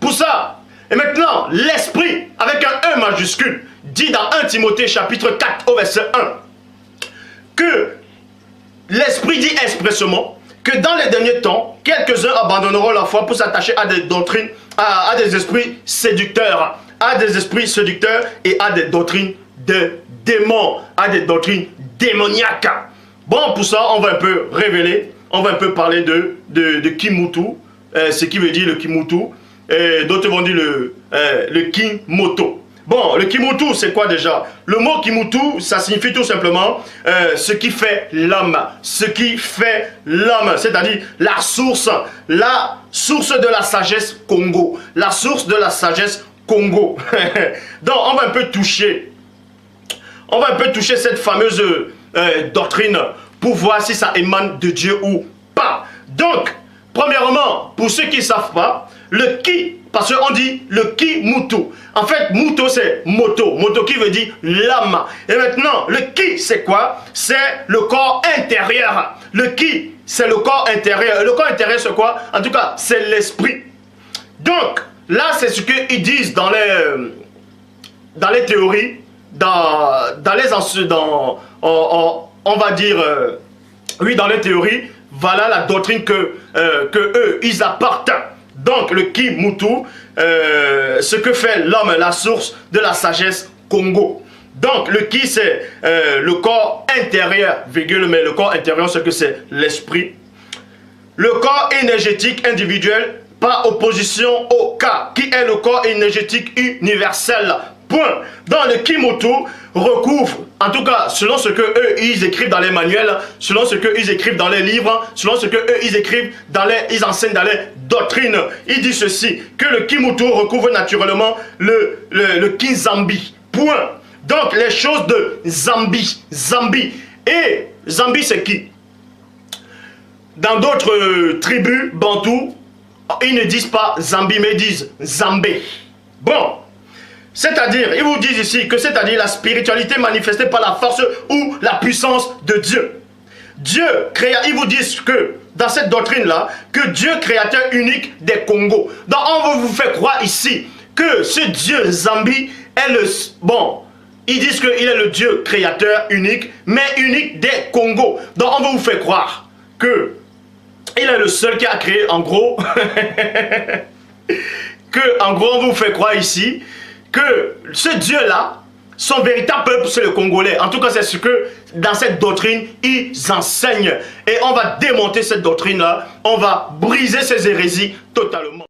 Pour ça, et maintenant, l'esprit, avec un E majuscule, dit dans 1 Timothée chapitre 4 au verset 1, que l'esprit dit expressément que dans les derniers temps, quelques-uns abandonneront la foi pour s'attacher à des doctrines, à des esprits séducteurs, et à des doctrines de démons, à des doctrines démoniaques. Bon, pour ça, on va un peu révéler, on va un peu parler de Kimutu, ce qui veut dire le Kimutu, d'autres vont dire le Kimoto. Bon, le Kimutu, c'est quoi déjà? Le mot Kimutu, ça signifie tout simplement ce qui fait l'homme. Ce qui fait l'homme, c'est-à-dire la source de la sagesse Congo. La source de la sagesse Congo. Donc, on va un peu toucher cette fameuse doctrine pour voir si ça émane de Dieu ou pas. Donc, premièrement, pour ceux qui ne savent pas, le ki, parce qu'on dit le Kimutu. En fait, muto c'est moto. Moto qui veut dire l'âme. Et maintenant, le ki c'est quoi? C'est le corps intérieur. Le ki, c'est le corps intérieur. Et le corps intérieur c'est quoi? En tout cas, c'est l'esprit. Donc, là c'est ce qu'ils disent dans les théories, on va dire, oui, dans les théories, voilà la doctrine que eux, ils apportent. Donc, le Kimutu, ce que fait l'homme, la source de la sagesse Congo. Donc, le Ki, c'est le corps intérieur, virgule, mais le corps intérieur, c'est que c'est l'esprit. Le corps énergétique individuel, par opposition au Ka, qui est le corps énergétique universel. Point. Dans le Kimutu recouvre, en tout cas, selon ce que eux ils écrivent dans les manuels, selon ce que ils écrivent dans les livres, selon ce que eux ils écrivent ils enseignent dans les doctrines. Il dit ceci, que le Kimutu recouvre naturellement le Kizambi. Point. Donc les choses de Zambi. Et Zambi c'est qui? Dans d'autres tribus bantous, ils ne disent pas Zambi mais ils disent Zambé. Bon. C'est-à-dire, ils vous disent ici que c'est-à-dire la spiritualité manifestée par la force ou la puissance de Dieu. Dieu créa, ils vous disent que dans cette doctrine-là, que Dieu créateur unique des Congos. Donc on vous fait croire ici que ce Dieu Zambi est le... Bon, ils disent qu'il est le Dieu créateur unique, mais unique des Congos. Donc on vous fait croire que il est le seul qui a créé, en gros, on vous fait croire ici que ce Dieu-là, son véritable peuple, c'est le Congolais. En tout cas, c'est ce que, dans cette doctrine, ils enseignent. Et on va démonter cette doctrine-là. On va briser ces hérésies totalement.